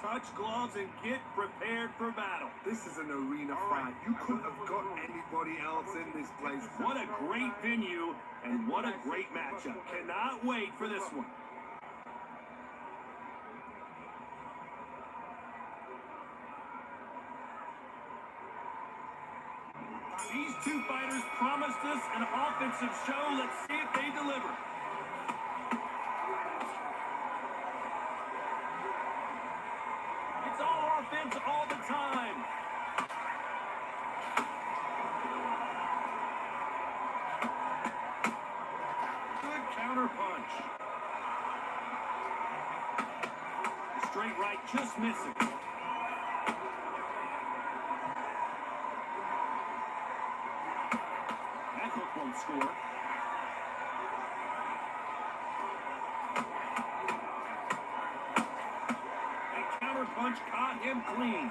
touch gloves and get prepared for battle. This is an arena fight. You couldn't have got anybody else in this place. What a great venue and what a great matchup. Cannot wait for this one. These two fighters promised us an offensive show. Let's see if they deliver. It's all offense all the time. Good counter punch. Straight right, just missing. That hook won't score. That counter punch caught him clean.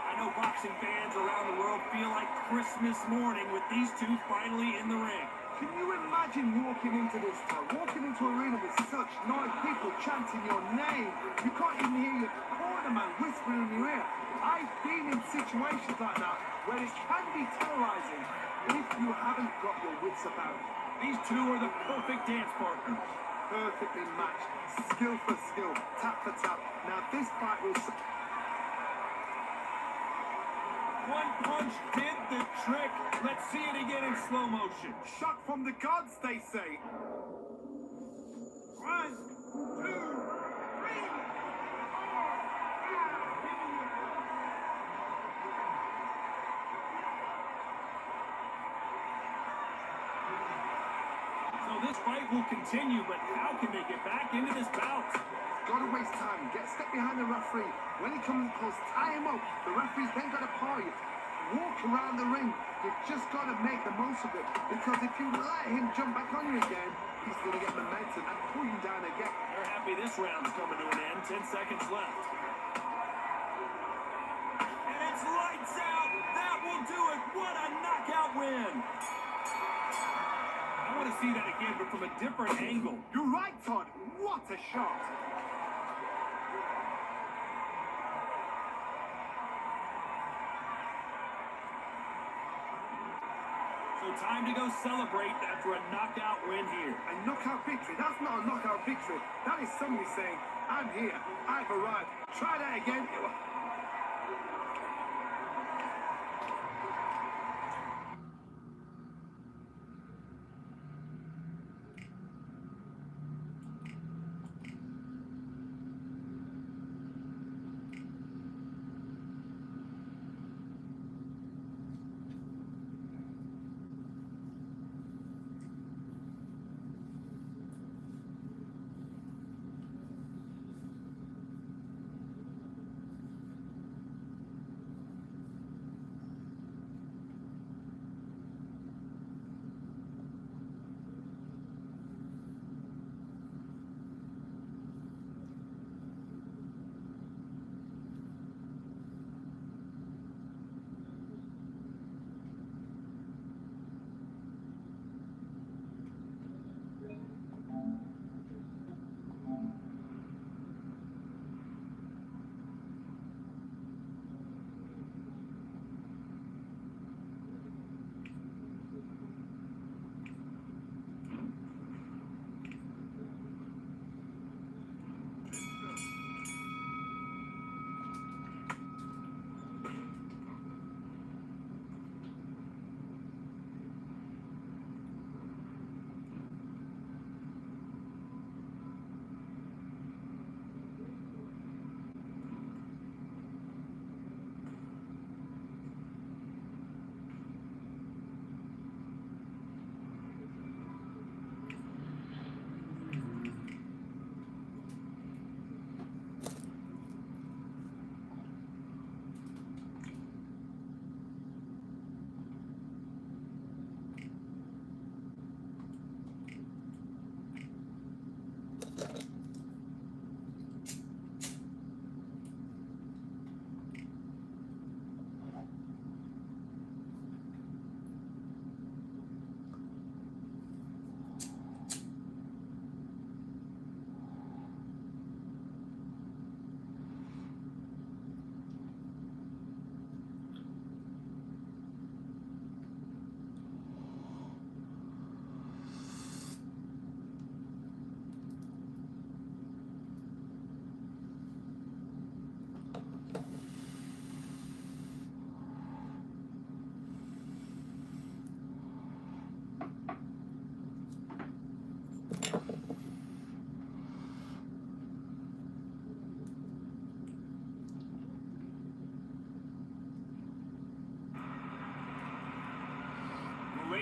I know boxing fans around the world feel like Christmas morning with these two finally in the ring. Can you imagine walking into this town, walking into an arena with such noise, people chanting your name? You can't even hear your cornerman whispering in your ear. I've been in situations like that where it can be terrorizing if you haven't got your wits about you. These two are the perfect dance partners. Perfectly matched, skill for skill, tap for tap. Now this fight will... One punch did the trick. Let's see it again in slow motion. Shot from the gods, they say. 1, 2, 3. So this fight will continue, but how can they get back into this bout? Gotta waste time. Get a step behind the referee. When he comes close, tie him up. The referee's then gotta paw you. Walk around the ring. You've just gotta make the most of it. Because if you let him jump back on you again, he's gonna get momentum and pull you down again. They're happy this round's coming to an end. 10 seconds left. And it's lights out. That will do it. What a knockout win. I want to see that again, but from a different angle. You're right, Todd. What a shot. So time to go celebrate after a knockout win here. A knockout victory? That's not a knockout victory. That is somebody saying, I'm here. I've arrived. Try that again.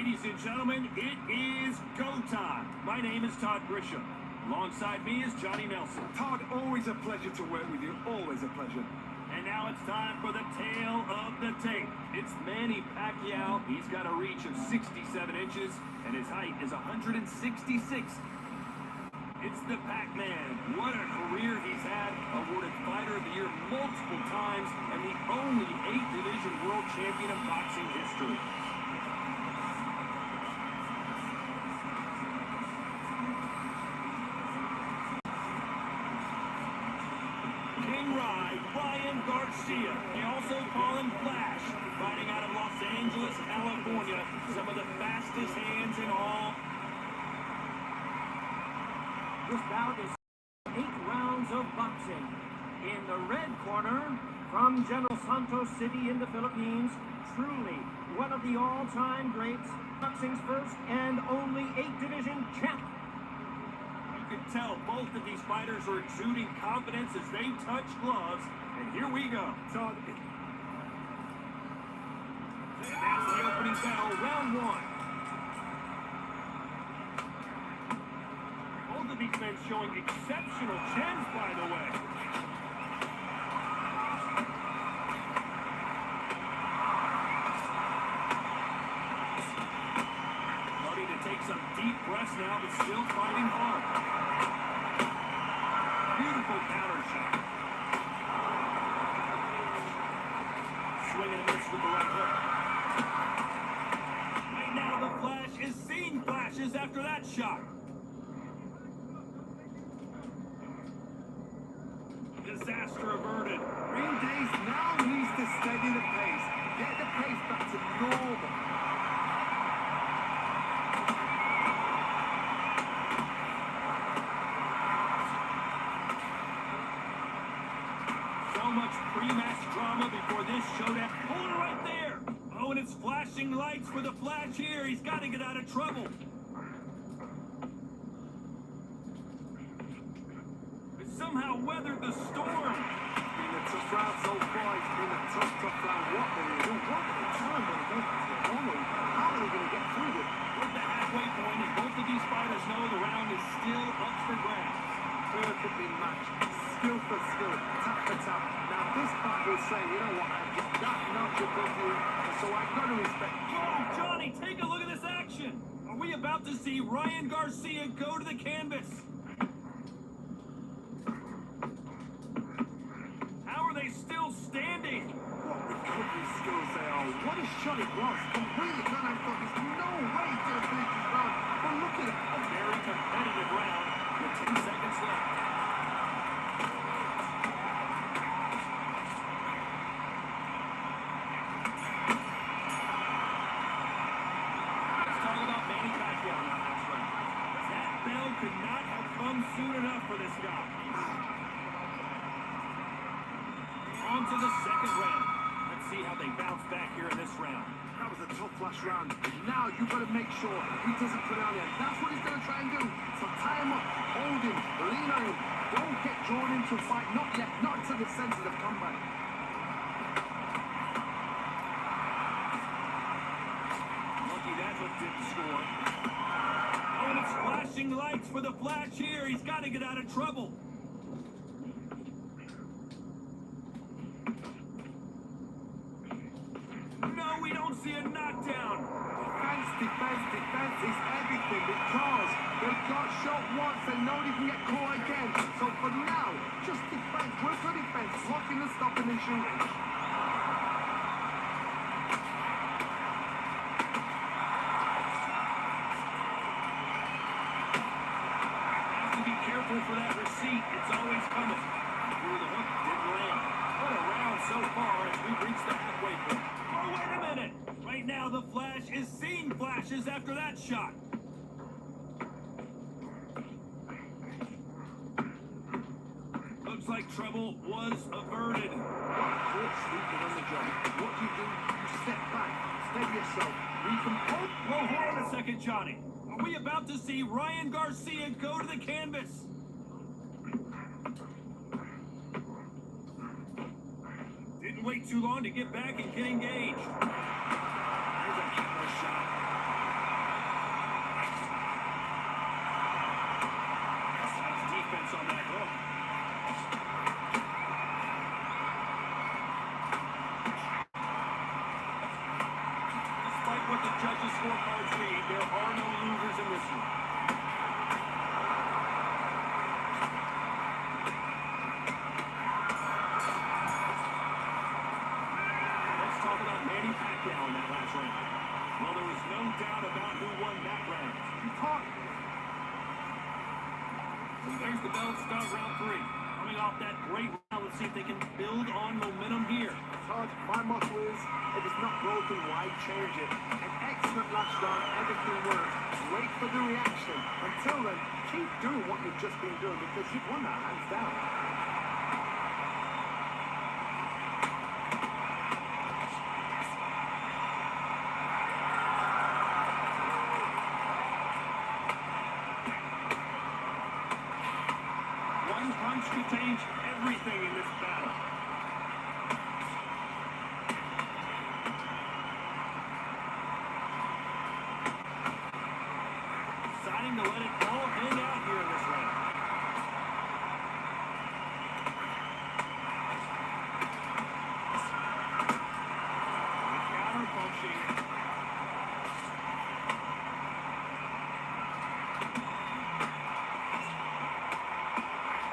Ladies and gentlemen, it is go time. My name is Todd Grisham. Alongside me is Johnny Nelson. Todd, always a pleasure to work with you. Always a pleasure. And now it's time for the tale of the tape. It's Manny Pacquiao. He's got a reach of 67 inches, and his height is 166. It's the Pac-Man. What a career he's had. Awarded Fighter of the Year multiple times, and the only 8-division world champion in boxing history. King Ryan Garcia. They also call him Flash. Fighting out of Los Angeles, California. Some of the fastest hands in all. This bout is 8 rounds of boxing. In the red corner, from General Santos City in the Philippines, truly one of the all-time greats, boxing's first and only 8-division champ. You can tell both of these fighters are exuding confidence as they touch gloves. And here we go. Todd, That's the opening bell, round 1. Both of these men showing exceptional chins, by the way. Starting to take some deep breaths now, but still fighting hard. Beautiful counter shot. Swing and a miss with the right hook. Right now, the Flash is seeing flashes after that shot. Disaster averted. Green Days now needs to steady the pace. Get the pace back to normal. So much pre-match drama before this showdown. Hold it right there. Oh, and it's flashing lights for the Flash here. He's got to get out of trouble. But somehow weathered the storm. Been a tough round so far. It's been a tough round. What they do? What are they trying to do? How are they going to get through this? We're at the halfway point, and both of these fighters know the round is still up for grabs. Perfectly matched. Skill for skill. Tap for tap. Now this fight will say, you know what? I've just that notch above you. So I've got to respect. Oh, Johnny, take a look at this action. Are we about to see Ryan Garcia go to the canvas? How are they still standing? What recovery skills they are. What a shot it was. Completely done. I thought there's no way he's going to finish this round. But look at it. A very competitive round with 10 seconds left. Let's talk about Manny Pacquiao now, that's right. That bell could not have come soon enough for this guy. On to the second round. Let's see how they bounce back here in this round. That was a tough last round. Now you've got to make sure he doesn't put it on you. That's what he's going to try and do. So tie him up, hold him, lean on him. Don't get drawn into a fight. Not yet. Not until the sensitive comeback. Lucky that hook didn't score. Oh, and it's flashing lights for the Flash here. He's got to get out of trouble. No, we don't see a knockdown. Defense is everything because they got shot once and nobody can get caught again. So for now, just defense. Work on defense. Blocking and stopping and shooting. Have to be careful for that receipt. It's always coming. Through the hook, didn't land. What a round so far as we reach the halfway point. Oh, wait a minute. Right now, the Flash is seeing flashes after that shot. Looks like trouble was averted. Good sleeping on the job. What do? You step back. Steady yourself. Recompose. Well, hold on a second, Johnny. Are we about to see Ryan Garcia go to the canvas? Didn't wait too long to get back and get engaged. Here's a counter shot. There's the bell to start round 3. Coming off that great round, let's see if they can build on momentum here. Todd, my motto is, if it's not broken, why change it? An excellent last round, everything works. Wait for the reaction. Until then, keep doing what you've just been doing because you've won that hands down. One punch could change everything in this battle. Deciding to let it all hang out here in this round. Counter punching.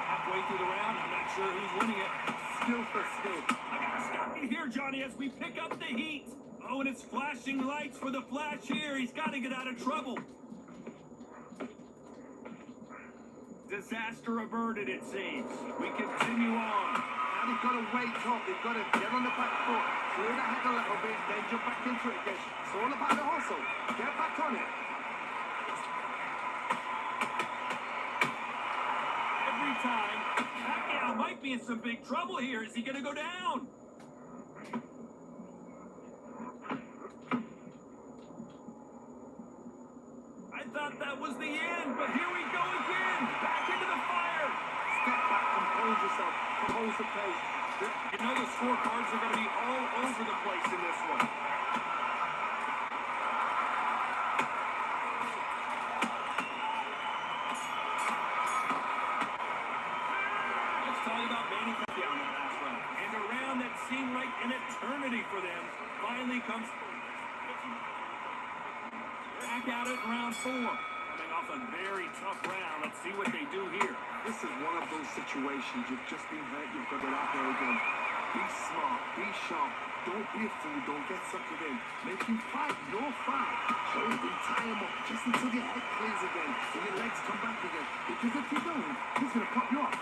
Halfway through the round, I'm not sure who's winning it. Skill for skill. I gotta stop you here, Johnny, as we pick up the heat. Oh, and it's flashing lights for the Flash here. He's got to get out of trouble. Disaster averted, it seems. We continue on. Now they've got to wait up. They've got to get on the back foot, clear the head a little bit, then jump back into it again. It's all about the hustle. Get back on it. Every time, Pacquiao might be in some big trouble here. Is he going to go down? I thought that was the end, but here we go again. Back into the fire. Step back, compose yourself, compose the pace. You know the scorecards are going to be all over the place in this one. Let's talk about Manny Pacquiao in that last round. And a round that seemed like an eternity for them finally comes. Back out in round 4. Coming off a very tough round. Let's see what they do here. This is one of those situations. You've just been hurt. You've got to get out there again. Be smart. Be sharp. Don't be a fool. Don't get suckered in. Make him fight your fight. Show him, tie him up just until your head clears again. So your legs come back again. Because if you don't, he's going to pop you off.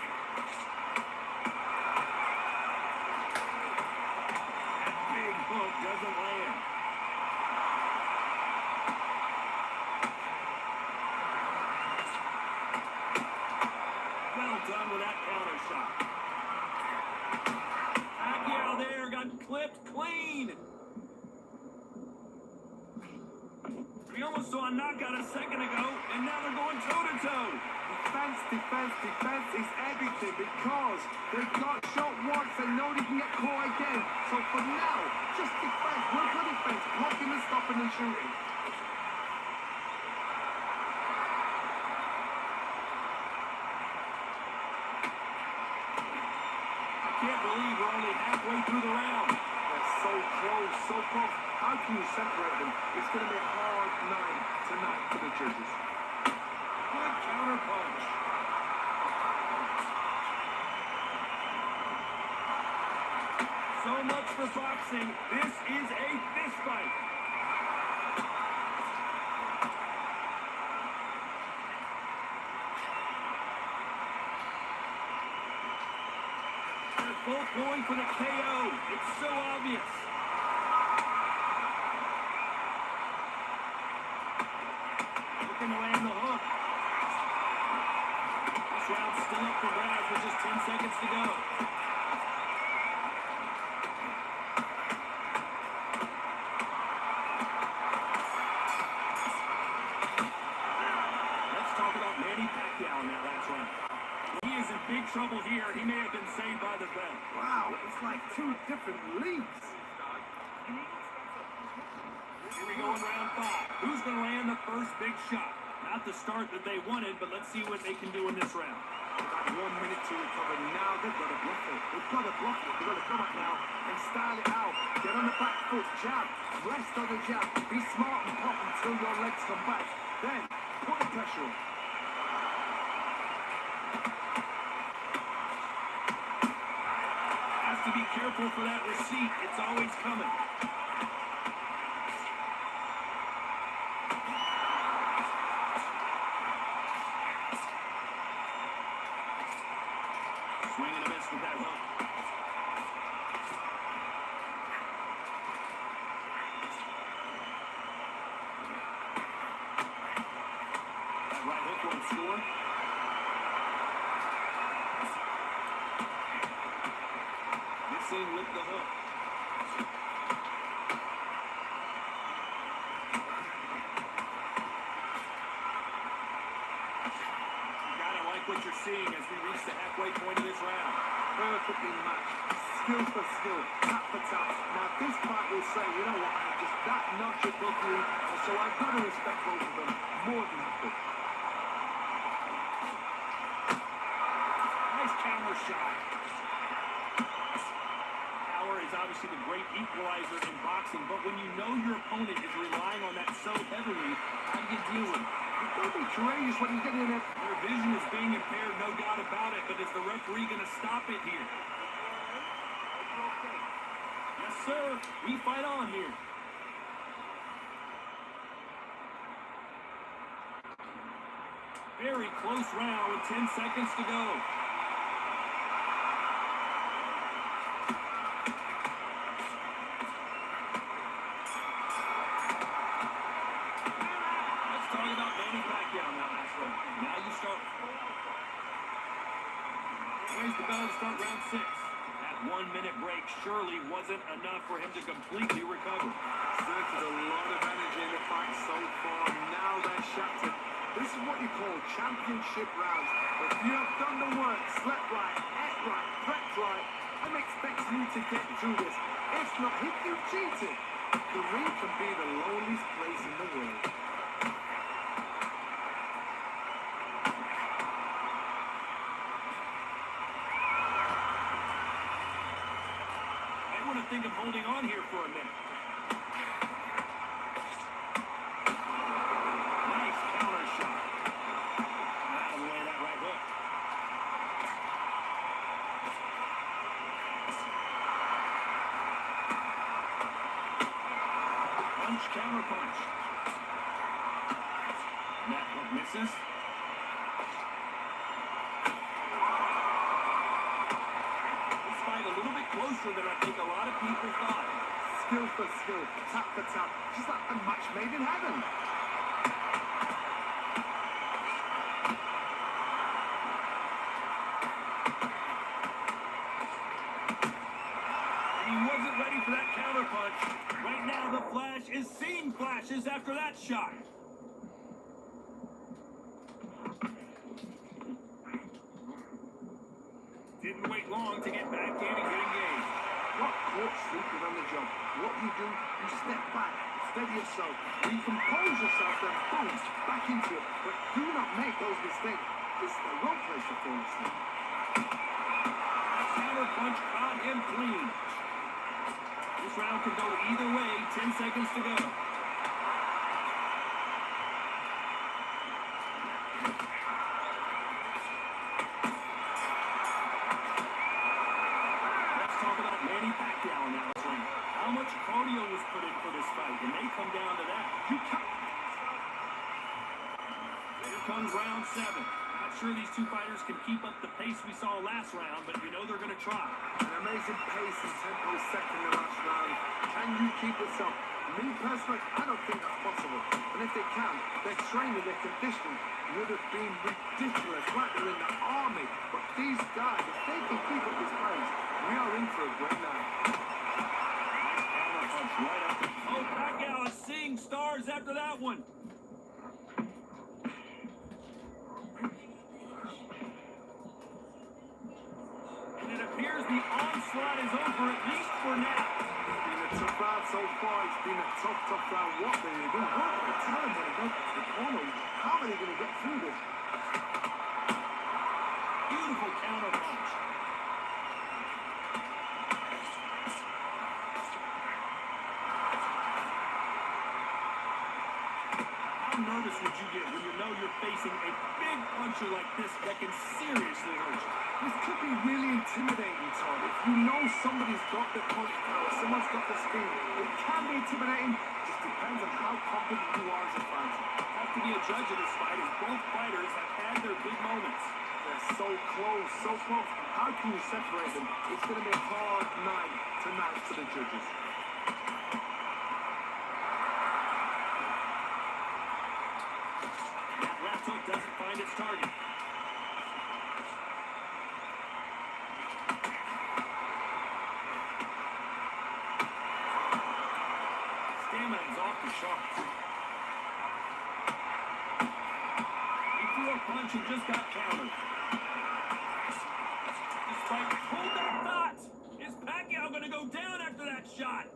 That big hook doesn't land. Well done with that counter shot. Pacquiao there got clipped clean. We almost saw a knockout a second ago, and now they're going toe-to-toe. Defense, defense, defense is everything because they got shot once and know they can get caught again. So for now, just defense, work on defense, blocking and stopping and shooting. I can't believe we're only halfway through the round. They're so close, so close. How can you separate them? It's going to be a hard night tonight for the judges. Good counter punch. So much for boxing. This is a fist fight. They're both going for the KO. It's so obvious. Looking to land the hook. This round's still up for grabs with just 10 seconds to go. Let's talk about Manny Pacquiao in that last round. He is in big trouble here. He may have been saved by the bell. Wow, it's like two different leagues. Here we go in round 5. Who's going to land the first big shot? Not the start that they wanted, but let's see what they can do in this round. They've got 1 minute to recover. Now they've got to bluff it. They've got to bluff it. They've got to come up now and style it out. Get on the back foot, jab, rest on the jab. Be smart and pop until your legs come back. Then put the pressure on. Has to be careful for that receipt. It's always coming. Swing and a miss with that hook. That right hook won't score. Missing with the hook. What you're seeing as we reach the halfway point of this round. Perfectly matched. Skill for skill. Tap for tap. Now this fight will say, you know what, I'm just that notch above you, and so I've got to respect both of them more than happy. Nice counter shot. Power is obviously the great equalizer in boxing, but when you know your opponent is relying on that so heavily, how do you deal with it? You've got to be courageous when you get in there. Their vision is being impaired, no doubt about it, but is the referee going to stop it here? Yes, sir. We fight on here. Very close round with 10 seconds to go. Raise the bell to start round 6. That 1 minute break surely wasn't enough for him to completely recover. Exerted a lot of energy in the fight so far. Now they're shattered. This is what you call championship rounds. If you have done the work, slept right, ate right, prepped right, I'm expecting you to get through this. If not, if you cheated, the ring can be the loneliest place in the world. Think of holding on here for a minute. Nice counter shot. Out of the way, that right hook. Punch, counter punch. And that hook misses. A little bit closer than I think a lot of people thought. Skill for skill, tap for tap, just like a match made in heaven. He wasn't ready for that counter punch. Right now, the Flash is seeing flashes after that shot. Didn't wait long to get back in and get engaged. Not caught sleeping on the job. What you do, you step back, steady yourself, recompose yourself, then boom, back into it. But do not make those mistakes. This is the wrong place to fall asleep. Counter punch caught him clean. This round can go either way. 10 seconds to go. How much cardio was put in for this fight? It may come down to that. Here comes round 7. Not sure these two fighters can keep up the pace we saw last round, but you know they're going to try. An amazing pace and tempo set in the last round. Can you keep this up? Me personally, I don't think that's possible. And if they can, their training, their conditioning would have been ridiculous. Right, they're in the army. But these guys, if they can keep up this pace, we are in for a great night. Right up. Oh, Pacquiao is seeing stars after that one. And it appears the onslaught is over, at least for now. It's been a tough round so far. It's been a tough round. What are they doing? What are they telling them about the corner? How are they going to get through this? Beautiful counter punch. How nervous would you get when you know you're facing a big puncher like this that can seriously hurt you? This could be really intimidating, Todd. If you know somebody's got the punch power, someone's got the speed, it can be intimidating. Just depends on how confident you are as a fighter. Have to be a judge of this fight as both fighters have had their big moments. They're so close, so close. How can you separate them? It's going to be a hard night tonight for the judges. That left hook doesn't find its target. Stamina's off the charts. He threw a punch and just got countered. Despite hold that thought, is Pacquiao going to go down after that shot?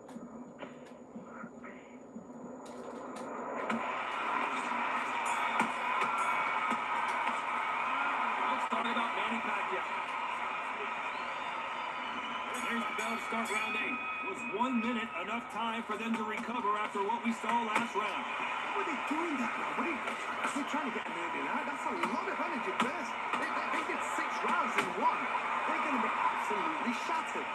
Let's talk about Manny Pacquiao. And there's the bell to start round 8. Was 1 minute enough time for them to recover after what we saw last round? What are they doing that now? They're trying to get an early out. That's a lot of energy burst. They did 6 rounds in one. They're going to be absolutely shattered.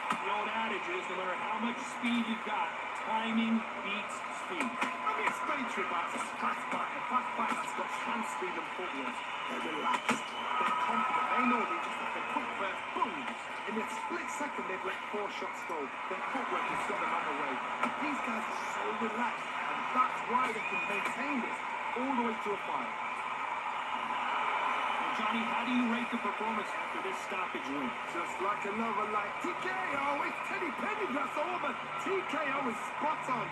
The old adage is no matter how much speed you've got, timing beats speed. I mean, it's very true about a fast fight that's got hand speed and footwork. They're relaxed. They're confident. They know they just have to put first, boom. In a split second, they've let 4 shots go. Their footwork has got them on the way. These guys are so relaxed, and that's why they can maintain this all the way to a fight. Well, Johnny, how do you rate the performance after this stoppage win? Just like another like TKO, it's Teddy Pendergrass over. TKO is spot on.